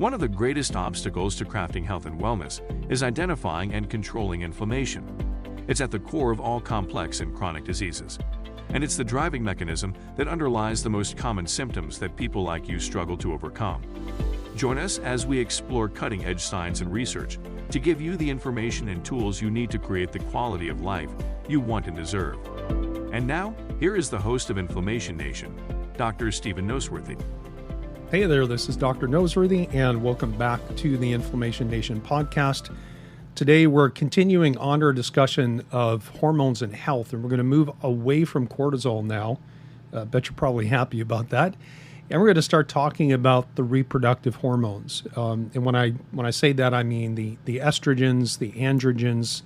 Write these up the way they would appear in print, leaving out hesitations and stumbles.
One of the greatest obstacles to crafting health and wellness is identifying and controlling inflammation. It's at the core of all complex and chronic diseases, and it's the driving mechanism that underlies the most common symptoms that people like you struggle to overcome. Join us as we explore cutting-edge science and research to give you the information and tools you need to create the quality of life you want and deserve. And now, here is the host of Inflammation Nation, Dr. Stephen Noseworthy. Hey there, this is Dr. Noseworthy, and welcome back to the Inflammation Nation podcast. Today, we're continuing on our discussion of hormones and health, and we're going to move away from cortisol now. Bet you're probably happy about that. And we're going to start talking about the reproductive hormones. And when I say that, I mean the estrogens, the androgens,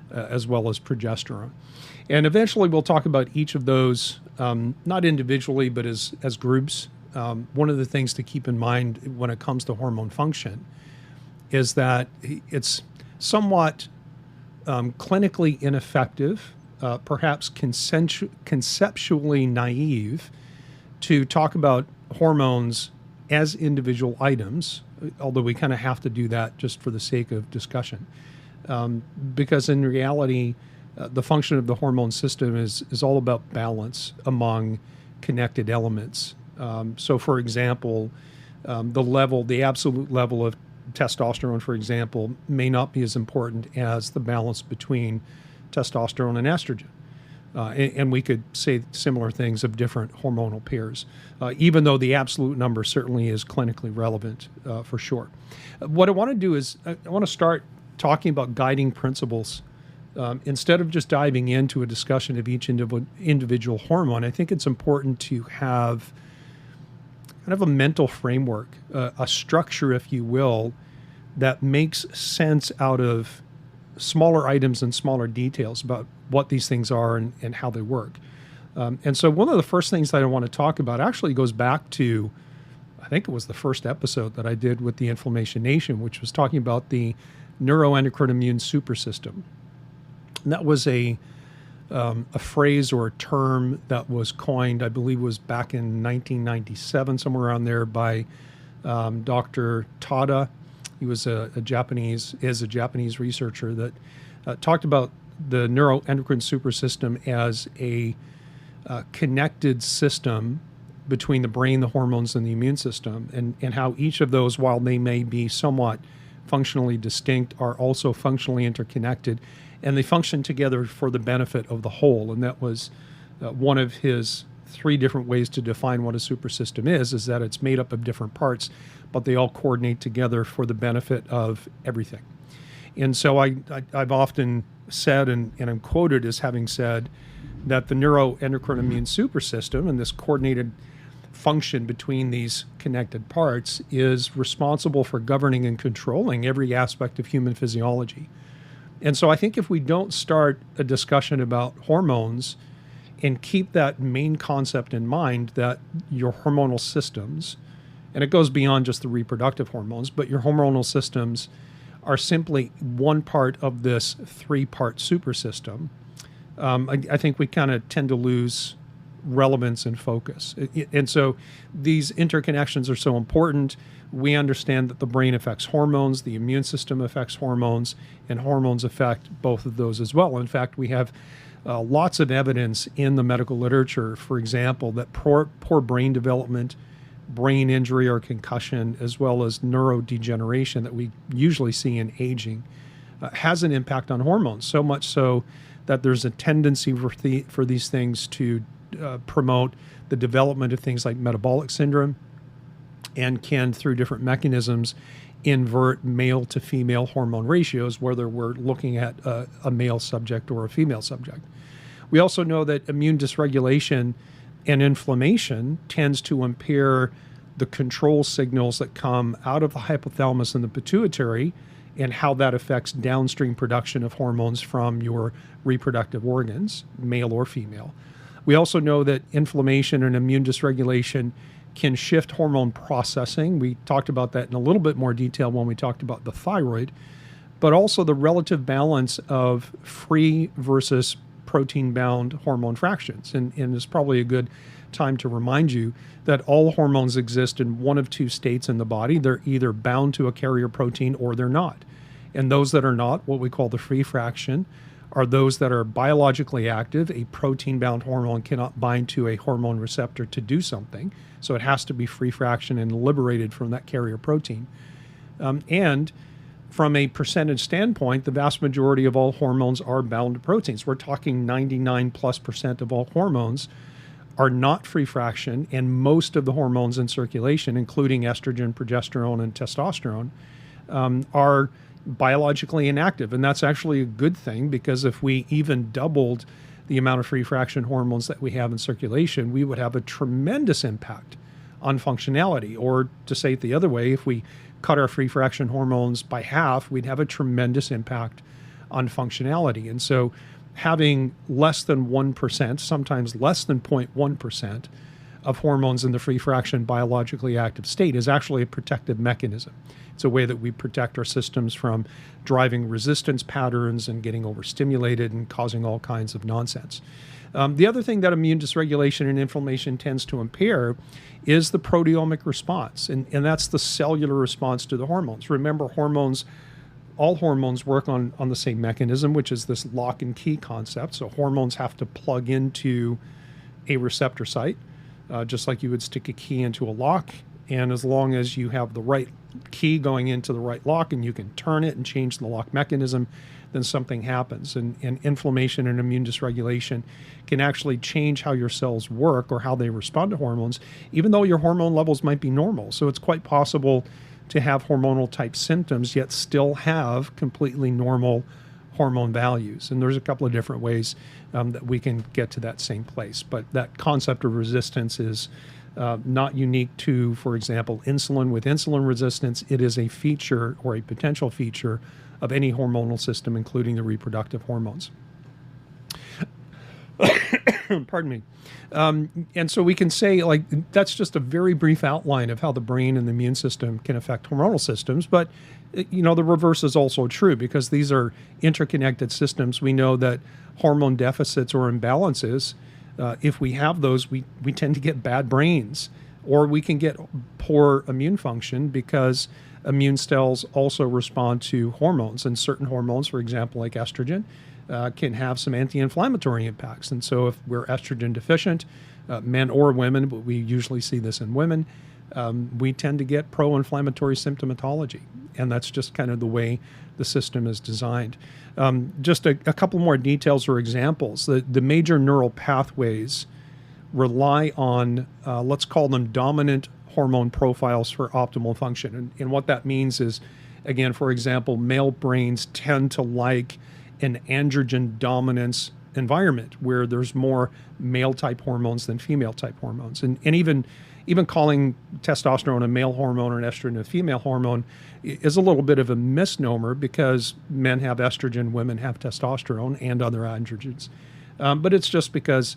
as well as progesterone. And eventually, we'll talk about each of those, not individually, but as groups. One of the things to keep in mind when it comes to hormone function is that it's somewhat clinically ineffective, perhaps conceptually naive, to talk about hormones as individual items, although we kind of have to do that just for the sake of discussion. Because in reality, the function of the hormone system is all about balance among connected elements. So, for example, the absolute level of testosterone, for example, may not be as important as the balance between testosterone and estrogen. And we could say similar things of different hormonal pairs, even though the absolute number certainly is clinically relevant for sure. What I want to do is I want to start talking about guiding principles. Instead of just diving into a discussion of each individual hormone, I think it's important to have kind of a mental framework, a structure, if you will, that makes sense out of smaller items and smaller details about what these things are and how they work. And so one of the first things that I want to talk about actually goes back to, I think it was the first episode that I did with the Inflammation Nation, which was talking about the neuroendocrine immune supersystem. And that was a phrase or a term that was coined, I believe was back in 1997, somewhere around there, by Dr. Tada. He was a Japanese researcher that talked about the neuroendocrine supersystem as a connected system between the brain, the hormones, and the immune system, and how each of those, while they may be somewhat functionally distinct, are also functionally interconnected, and they function together for the benefit of the whole. And that was one of his three different ways to define what a supersystem is that it's made up of different parts, but they all coordinate together for the benefit of everything. And so I've often said, and I'm quoted as having said, that the neuroendocrine immune supersystem and this coordinated function between these connected parts is responsible for governing and controlling every aspect of human physiology. And so I think if we don't start a discussion about hormones and keep that main concept in mind, that your hormonal systems, and it goes beyond just the reproductive hormones, but your hormonal systems are simply one part of this three-part supersystem, I think we kind of tend to lose relevance and focus. And so these interconnections are so important. We understand that the brain affects hormones, the immune system affects hormones, and hormones affect both of those as well. In fact, we have lots of evidence in the medical literature, for example, that poor brain development, brain injury or concussion, as well as neurodegeneration that we usually see in aging, has an impact on hormones, so much so that there's a tendency for these things to promote the development of things like metabolic syndrome, and can, through different mechanisms, invert male to female hormone ratios, whether we're looking at a male subject or a female subject. We also know that immune dysregulation and inflammation tends to impair the control signals that come out of the hypothalamus and the pituitary, and how that affects downstream production of hormones from your reproductive organs, male or female. We also know that inflammation and immune dysregulation can shift hormone processing. We talked about that in a little bit more detail when we talked about the thyroid, but also the relative balance of free versus protein-bound hormone fractions. And it's probably a good time to remind you that all hormones exist in one of two states in the body. They're either bound to a carrier protein or they're not. And those that are not, what we call the free fraction, are those that are biologically active. A protein-bound hormone cannot bind to a hormone receptor to do something. So it has to be free fraction and liberated from that carrier protein. And from a percentage standpoint, the vast majority of all hormones are bound to proteins. We're talking 99+% of all hormones are not free fraction, and most of the hormones in circulation, including estrogen, progesterone, and testosterone, are biologically inactive. And that's actually a good thing, because if we even doubled the amount of free fraction hormones that we have in circulation, we would have a tremendous impact on functionality. Or to say it the other way, if we cut our free fraction hormones by half, we'd have a tremendous impact on functionality. And so having less than 1%, sometimes less than 0.1% of hormones in the free fraction biologically active state is actually a protective mechanism. It's a way that we protect our systems from driving resistance patterns and getting overstimulated and causing all kinds of nonsense. The other thing that immune dysregulation and inflammation tends to impair is the proteomic response, and that's the cellular response to the hormones. Remember, all hormones work on the same mechanism, which is this lock and key concept. So hormones have to plug into a receptor site, just like you would stick a key into a lock. And as long as you have the right key going into the right lock and you can turn it and change the lock mechanism, then something happens. And inflammation and immune dysregulation can actually change how your cells work or how they respond to hormones, even though your hormone levels might be normal. So it's quite possible to have hormonal type symptoms yet still have completely normal hormone values. And there's a couple of different ways that we can get to that same place. But that concept of resistance is not unique to, for example, insulin. With insulin resistance, it is a feature or a potential feature of any hormonal system, including the reproductive hormones. Pardon me. And so we can say, like, that's just a very brief outline of how the brain and the immune system can affect hormonal systems. But, you know, the reverse is also true, because these are interconnected systems. We know that hormone deficits or imbalances, if we have those, we tend to get bad brains, or we can get poor immune function, because immune cells also respond to hormones. And certain hormones, for example, like estrogen, can have some anti-inflammatory impacts. And so if we're estrogen deficient, men or women, but we usually see this in women, we tend to get pro-inflammatory symptomatology. And that's just kind of the way the system is designed. Just a couple more details or examples. The major neural pathways rely on, let's call them dominant hormone profiles for optimal function. And what that means is, again, for example, male brains tend to like an androgen dominance environment where there's more male type hormones than female type hormones. And even calling testosterone a male hormone or an estrogen a female hormone is a little bit of a misnomer, because men have estrogen, women have testosterone and other androgens. But it's just because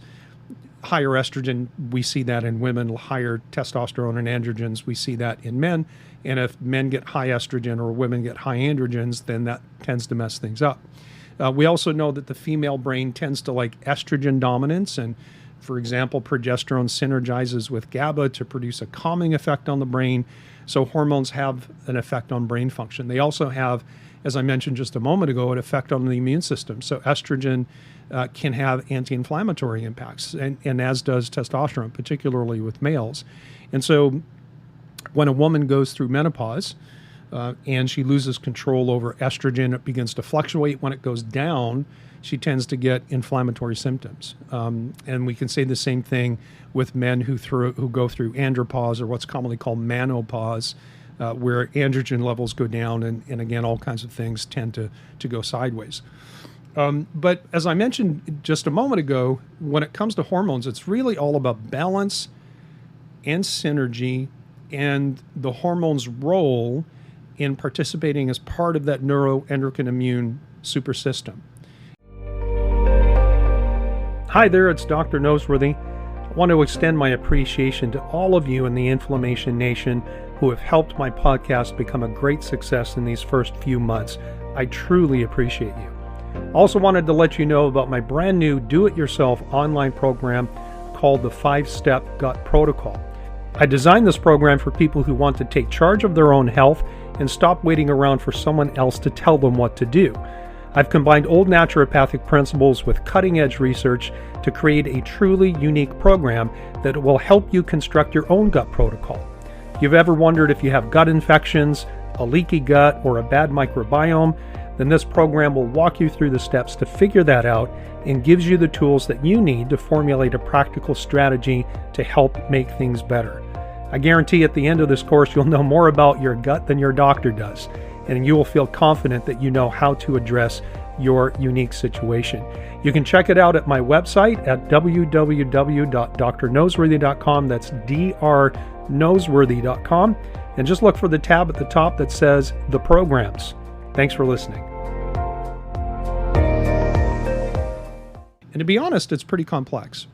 higher estrogen, we see that in women, higher testosterone and androgens, we see that in men. And if men get high estrogen or women get high androgens, then that tends to mess things up. We also know that the female brain tends to like estrogen dominance, and for example, progesterone synergizes with GABA to produce a calming effect on the brain. So hormones have an effect on brain function. They also have, as I mentioned just a moment ago, an effect on the immune system. So estrogen can have anti-inflammatory impacts, and as does testosterone, particularly with males. And so when a woman goes through menopause, and she loses control over estrogen, it begins to fluctuate. When it goes down, she tends to get inflammatory symptoms. And we can say the same thing with men who go through andropause, or what's commonly called menopause, where androgen levels go down, and again, all kinds of things tend to go sideways. But as I mentioned just a moment ago, when it comes to hormones, it's really all about balance and synergy, and the hormone's role in participating as part of that neuroendocrine immune super system. Hi there, it's Dr. Noseworthy. I want to extend my appreciation to all of you in the Inflammation Nation who have helped my podcast become a great success in these first few months. I truly appreciate you. Also wanted to let you know about my brand new do-it-yourself online program called the 5-Step Gut Protocol. I designed this program for people who want to take charge of their own health and stop waiting around for someone else to tell them what to do. I've combined old naturopathic principles with cutting-edge research to create a truly unique program that will help you construct your own gut protocol. If you've ever wondered if you have gut infections, a leaky gut, or a bad microbiome, then this program will walk you through the steps to figure that out and gives you the tools that you need to formulate a practical strategy to help make things better. I guarantee at the end of this course you'll know more about your gut than your doctor does, and you will feel confident that you know how to address your unique situation. You can check it out at my website at www.drnoseworthy.com. That's drnoseworthy.com. And just look for the tab at the top that says The Programs. Thanks for listening. And to be honest, it's pretty complex.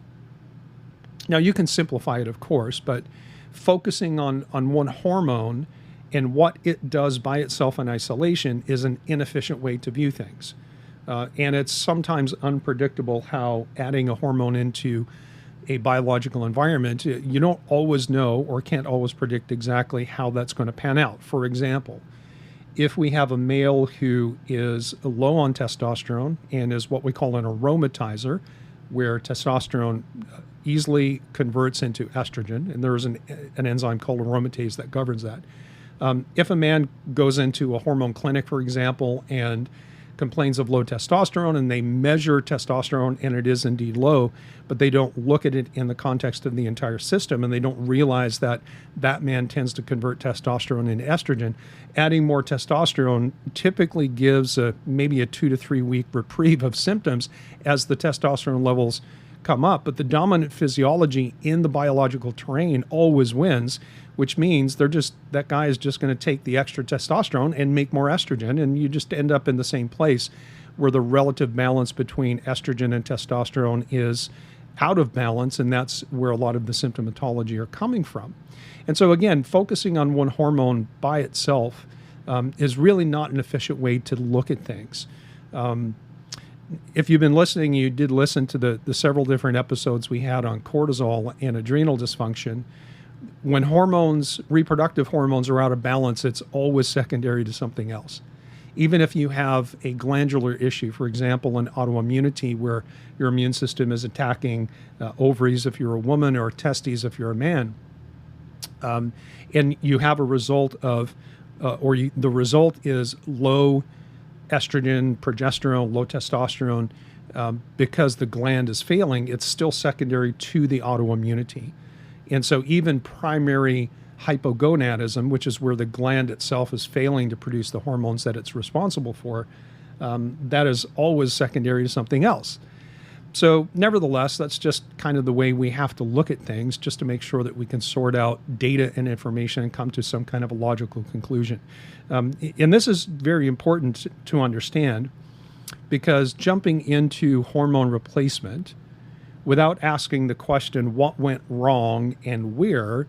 Now, you can simplify it, of course, but focusing on one hormone and what it does by itself in isolation is an inefficient way to view things. And it's sometimes unpredictable how adding a hormone into a biological environment, you don't always know or can't always predict exactly how that's going to pan out. For example, if we have a male who is low on testosterone and is what we call an aromatizer, where testosterone easily converts into estrogen, and there is an enzyme called aromatase that governs that. If a man goes into a hormone clinic, for example, and complains of low testosterone, and they measure testosterone and it is indeed low, but they don't look at it in the context of the entire system, and they don't realize that that man tends to convert testosterone into estrogen, adding more testosterone typically gives maybe a 2 to 3 week reprieve of symptoms as the testosterone levels come up. But the dominant physiology in the biological terrain always wins, which means that guy is just going to take the extra testosterone and make more estrogen, and you just end up in the same place where the relative balance between estrogen and testosterone is out of balance, and that's where a lot of the symptomatology are coming from. And so again, focusing on one hormone by itself is really not an efficient way to look at things. If you've been listening, you did listen to the several different episodes we had on cortisol and adrenal dysfunction. When reproductive hormones are out of balance, it's always secondary to something else. Even if you have a glandular issue, for example, an autoimmunity where your immune system is attacking ovaries if you're a woman or testes if you're a man, and you have a result of, the result is low estrogen, progesterone, low testosterone, because the gland is failing, it's still secondary to the autoimmunity. And so even primary hypogonadism, which is where the gland itself is failing to produce the hormones that it's responsible for, that is always secondary to something else. So nevertheless, that's just kind of the way we have to look at things, just to make sure that we can sort out data and information and come to some kind of a logical conclusion. And this is very important to understand, because jumping into hormone replacement without asking the question what went wrong and where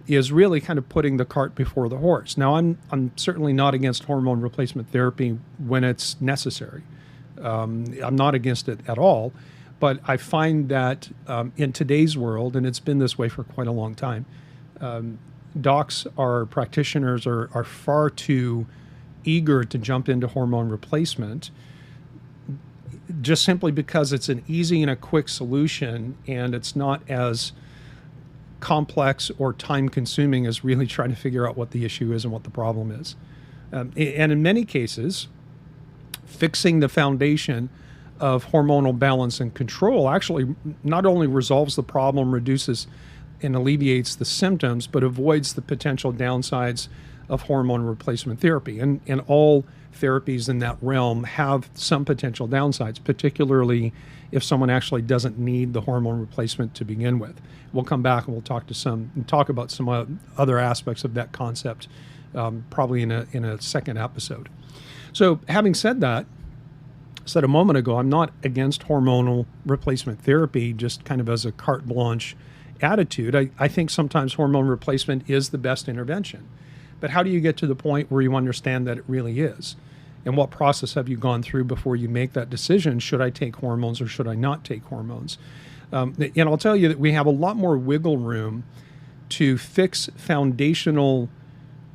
is really kind of putting the cart before the horse. Now, I'm certainly not against hormone replacement therapy when it's necessary. I'm not against it at all. But I find that in today's world, and it's been this way for quite a long time, docs or practitioners are far too eager to jump into hormone replacement, just simply because it's an easy and a quick solution, and it's not as complex or time-consuming as really trying to figure out what the issue is and what the problem is. And in many cases, fixing the foundation of hormonal balance and control actually not only resolves the problem, reduces and alleviates the symptoms, but avoids the potential downsides of hormone replacement therapy. And all therapies in that realm have some potential downsides, particularly if someone actually doesn't need the hormone replacement to begin with. We'll come back and we'll talk about some other aspects of that concept, probably in a second episode. So having said that, said a moment ago, I'm not against hormonal replacement therapy just kind of as a carte blanche attitude. I think sometimes hormone replacement is the best intervention. But how do you get to the point where you understand that it really is? And what process have you gone through before you make that decision? Should I take hormones or should I not take hormones? And I'll tell you that we have a lot more wiggle room to fix foundational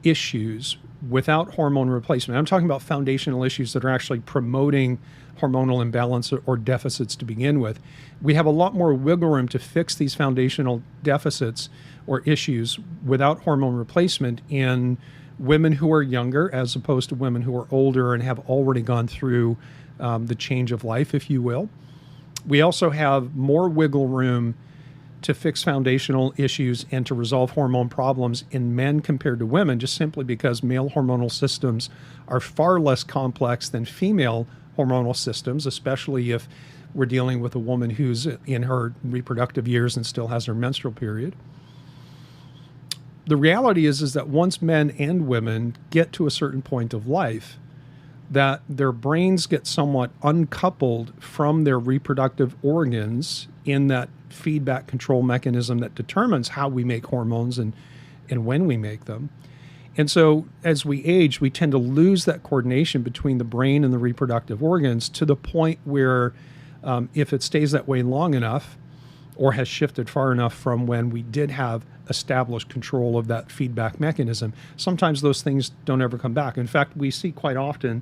issues without hormone replacement. I'm talking about foundational issues that are actually promoting hormonal imbalance or deficits to begin with. We have a lot more wiggle room to fix these foundational deficits or issues without hormone replacement in women who are younger as opposed to women who are older and have already gone through the change of life, if you will. We also have more wiggle room to fix foundational issues and to resolve hormone problems in men compared to women, just simply because male hormonal systems are far less complex than female hormonal systems, especially if we're dealing with a woman who's in her reproductive years and still has her menstrual period. The reality is that once men and women get to a certain point of life, that their brains get somewhat uncoupled from their reproductive organs in that feedback control mechanism that determines how we make hormones and when we make them. And so as we age, we tend to lose that coordination between the brain and the reproductive organs to the point where if it stays that way long enough or has shifted far enough from when we did have established control of that feedback mechanism, sometimes those things don't ever come back. In fact, we see quite often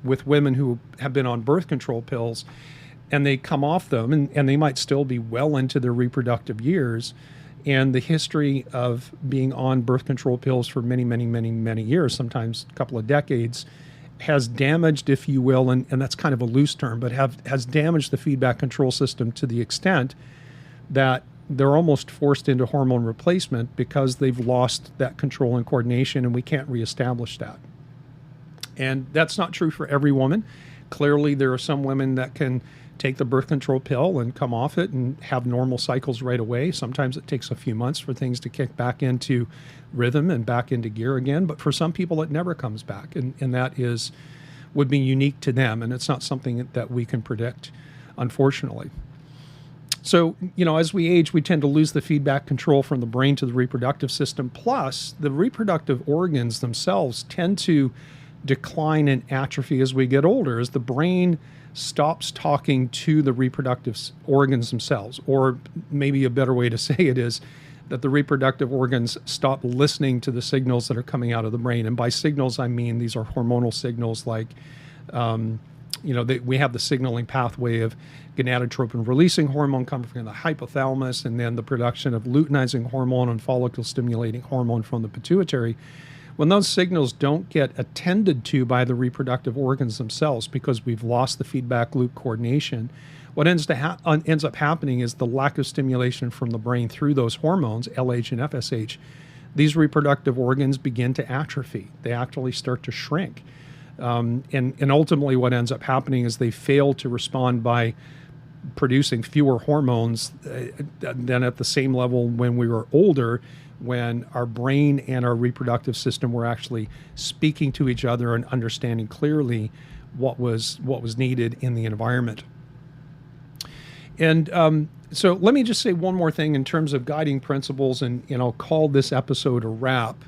with women who have been on birth control pills and they come off them and they might still be well into their reproductive years. And the history of being on birth control pills for many, many, many, many years, sometimes a couple of decades, has damaged, if you will, and that's kind of a loose term, but has damaged the feedback control system to the extent that they're almost forced into hormone replacement because they've lost that control and coordination, and we can't reestablish that. And that's not true for every woman. Clearly, there are some women that can take the birth control pill and come off it and have normal cycles right away. Sometimes it takes a few months for things to kick back into rhythm and back into gear again. But for some people, it never comes back. And that would be unique to them. And it's not something that we can predict, unfortunately. So, as we age, we tend to lose the feedback control from the brain to the reproductive system. Plus, the reproductive organs themselves tend to decline and atrophy as we get older, as the brain stops talking to the reproductive organs themselves. Or maybe a better way to say it is that the reproductive organs stop listening to the signals that are coming out of the brain. And by signals, I mean these are hormonal signals like, we have the signaling pathway of gonadotropin-releasing hormone coming from the hypothalamus, and then the production of luteinizing hormone and follicle-stimulating hormone from the pituitary. When those signals don't get attended to by the reproductive organs themselves because we've lost the feedback loop coordination, what ends up happening is the lack of stimulation from the brain through those hormones, LH and FSH. These reproductive organs begin to atrophy. They actually start to shrink. And ultimately what ends up happening is they fail to respond by producing fewer hormones than at the same level when we were older, when our brain and our reproductive system were actually speaking to each other and understanding clearly what was needed in the environment. And so let me just say one more thing in terms of guiding principles, and I'll call this episode a wrap.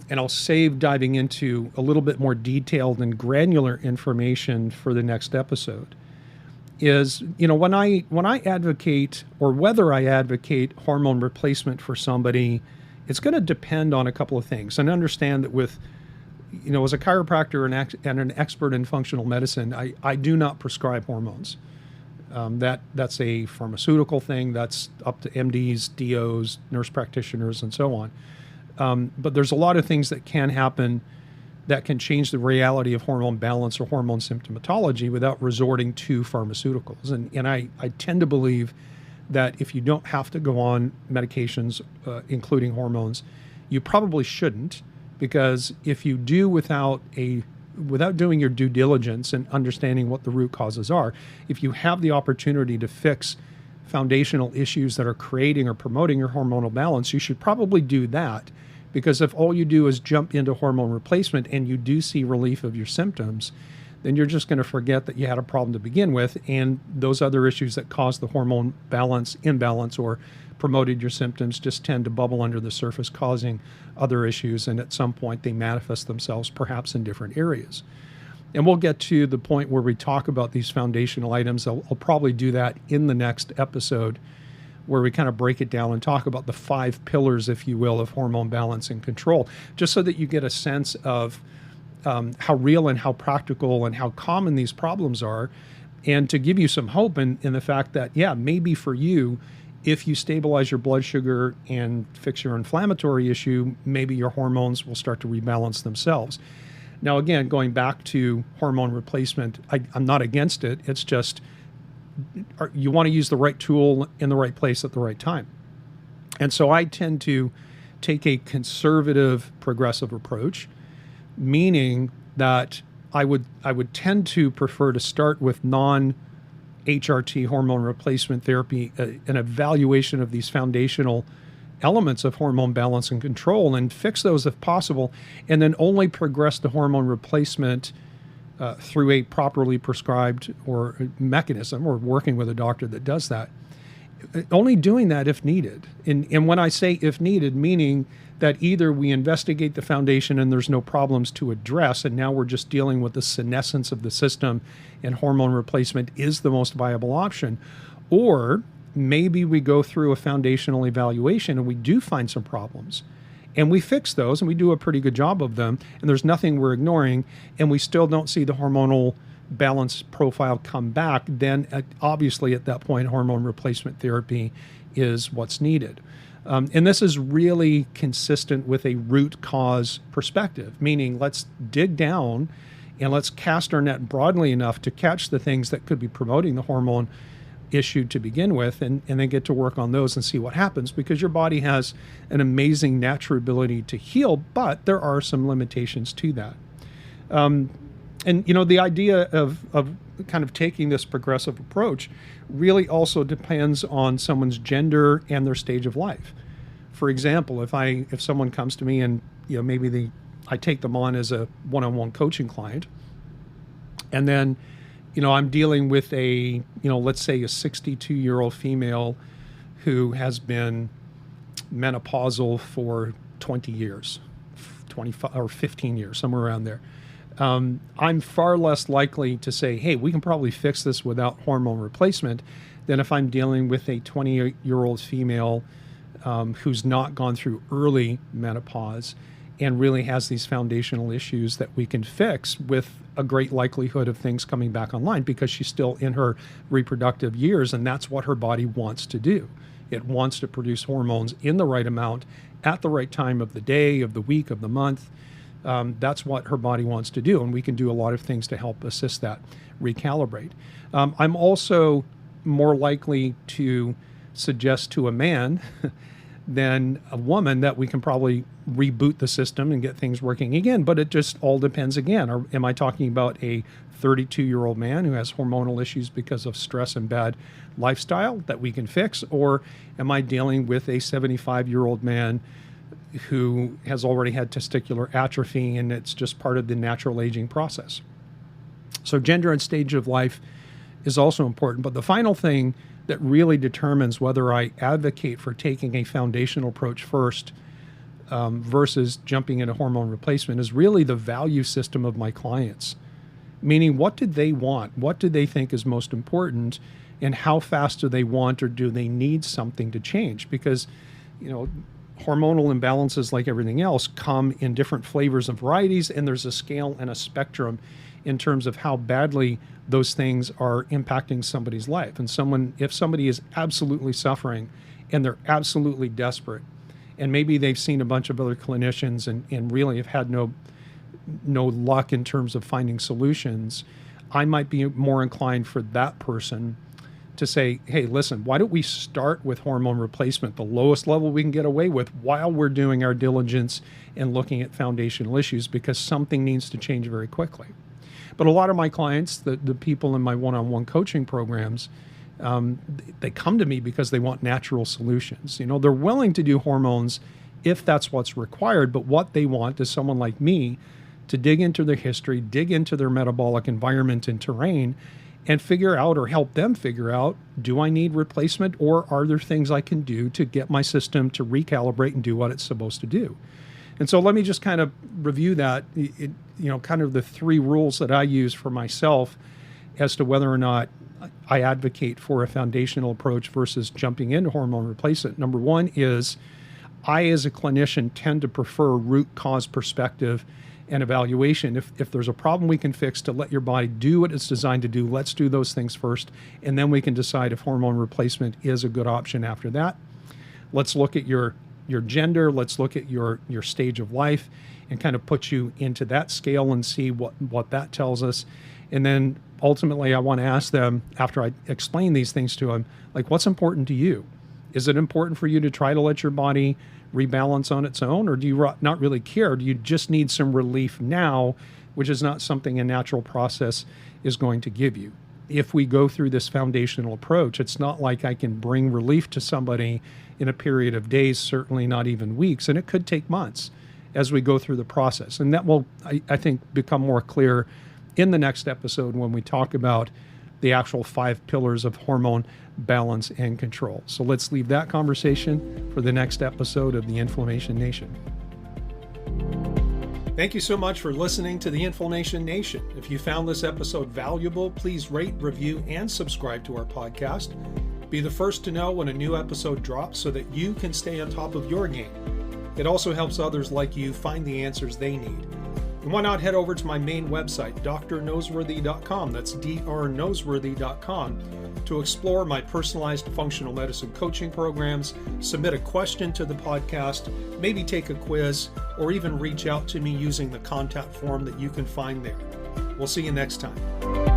And I'll save diving into a little bit more detailed and granular information for the next episode. Is, when I advocate, or whether I advocate hormone replacement for somebody, it's going to depend on a couple of things. And understand that with, as a chiropractor and an expert in functional medicine, I do not prescribe hormones. That's a pharmaceutical thing. That's up to MDs, DOs, nurse practitioners, and so on. But there's a lot of things that can happen that can change the reality of hormone balance or hormone symptomatology without resorting to pharmaceuticals. And I tend to believe that if you don't have to go on medications, including hormones, you probably shouldn't, because if you do without doing your due diligence and understanding what the root causes are, if you have the opportunity to fix foundational issues that are creating or promoting your hormonal balance, you should probably do that. Because if all you do is jump into hormone replacement and you do see relief of your symptoms, then you're just going to forget that you had a problem to begin with, and those other issues that caused the hormone imbalance or promoted your symptoms just tend to bubble under the surface, causing other issues, and at some point they manifest themselves perhaps in different areas. And we'll get to the point where we talk about these foundational items. I'll probably do that in the next episode, where we kind of break it down and talk about the 5 pillars, if you will, of hormone balance and control, just so that you get a sense of how real and how practical and how common these problems are, and to give you some hope in the fact that, yeah, maybe for you, if you stabilize your blood sugar and fix your inflammatory issue, maybe your hormones will start to rebalance themselves. Now, again, going back to hormone replacement, I'm not against it. It's just you want to use the right tool in the right place at the right time. And so I tend to take a conservative, progressive approach, meaning that I would tend to prefer to start with non-HRT hormone replacement therapy, an evaluation of these foundational elements of hormone balance and control, and fix those if possible, and then only progress the hormone replacement through a properly prescribed or mechanism, or working with a doctor that does that. Only doing that if needed. And when I say if needed, meaning that either we investigate the foundation and there's no problems to address, and now we're just dealing with the senescence of the system and hormone replacement is the most viable option, or maybe we go through a foundational evaluation and we do find some problems and we fix those and we do a pretty good job of them, and there's nothing we're ignoring, and we still don't see the hormonal balance profile come back, then obviously at that point hormone replacement therapy is what's needed. And this is really consistent with a root cause perspective, meaning let's dig down and let's cast our net broadly enough to catch the things that could be promoting the hormone issue to begin with, and then get to work on those and see what happens, because your body has an amazing natural ability to heal, but there are some limitations to that. And, you know, the idea of kind of taking this progressive approach really also depends on someone's gender and their stage of life. For example, if someone comes to me and, you know, maybe I take them on as a one-on-one coaching client, and then, you know, I'm dealing with let's say a 62-year-old female who has been menopausal for 20 years, 25 or 15 years, somewhere around there. I'm far less likely to say, hey, we can probably fix this without hormone replacement, than if I'm dealing with a 28-year-old female who's not gone through early menopause and really has these foundational issues that we can fix with a great likelihood of things coming back online, because she's still in her reproductive years, and that's what her body wants to do. It wants to produce hormones in the right amount at the right time of the day, of the week, of the month. That's what her body wants to do, and we can do a lot of things to help assist that recalibrate. I'm also more likely to suggest to a man than a woman that we can probably reboot the system and get things working again, but it just all depends again. Or am I talking about a 32-year-old man who has hormonal issues because of stress and bad lifestyle that we can fix, or am I dealing with a 75-year-old man who has already had testicular atrophy and it's just part of the natural aging process? So gender and stage of life is also important. But the final thing that really determines whether I advocate for taking a foundational approach first versus jumping into hormone replacement is really the value system of my clients. Meaning, what do they want? What do they think is most important? And how fast do they want, or do they need something to change? Because, you know, hormonal imbalances, like everything else, come in different flavors and varieties, and there's a scale and a spectrum in terms of how badly those things are impacting somebody's life. And if somebody is absolutely suffering and they're absolutely desperate, and maybe they've seen a bunch of other clinicians and really have had no luck in terms of finding solutions, I might be more inclined for that person to say, hey, listen, why don't we start with hormone replacement, the lowest level we can get away with, while we're doing our diligence and looking at foundational issues, because something needs to change very quickly. But a lot of my clients, the people in my one-on-one coaching programs, they come to me because they want natural solutions. You know, they're willing to do hormones if that's what's required, but what they want is someone like me to dig into their history, dig into their metabolic environment and terrain, and figure out or help them figure out, do I need replacement, or are there things I can do to get my system to recalibrate and do what it's supposed to do? And so let me just kind of review that, kind of the 3 rules that I use for myself as to whether or not I advocate for a foundational approach versus jumping into hormone replacement. Number 1 is I, as a clinician, tend to prefer root cause perspective and evaluation. If there's a problem we can fix to let your body do what it's designed to do, let's do those things first, and then we can decide if hormone replacement is a good option after that. Let's look at your gender, let's look at your stage of life and kind of put you into that scale and see what that tells us. And then ultimately I want to ask them, after I explain these things to them, like, what's important to you? Is it important for you to try to let your body rebalance on its own, or do you not really care? Do you just need some relief now, which is not something a natural process is going to give you? If we go through this foundational approach, it's not like I can bring relief to somebody in a period of days, certainly not even weeks, and it could take months as we go through the process. And that will, I think, become more clear in the next episode when we talk about the actual 5 pillars of hormone balance and control. So let's leave that conversation for the next episode of the Inflammation Nation. Thank you so much for listening to the Inflammation Nation. If you found this episode valuable, please rate, review, and subscribe to our podcast. Be the first to know when a new episode drops so that you can stay on top of your game. It also helps others like you find the answers they need. And why not head over to my main website, drnoseworthy.com, that's drnoseworthy.com, to explore my personalized functional medicine coaching programs, submit a question to the podcast, maybe take a quiz, or even reach out to me using the contact form that you can find there. We'll see you next time.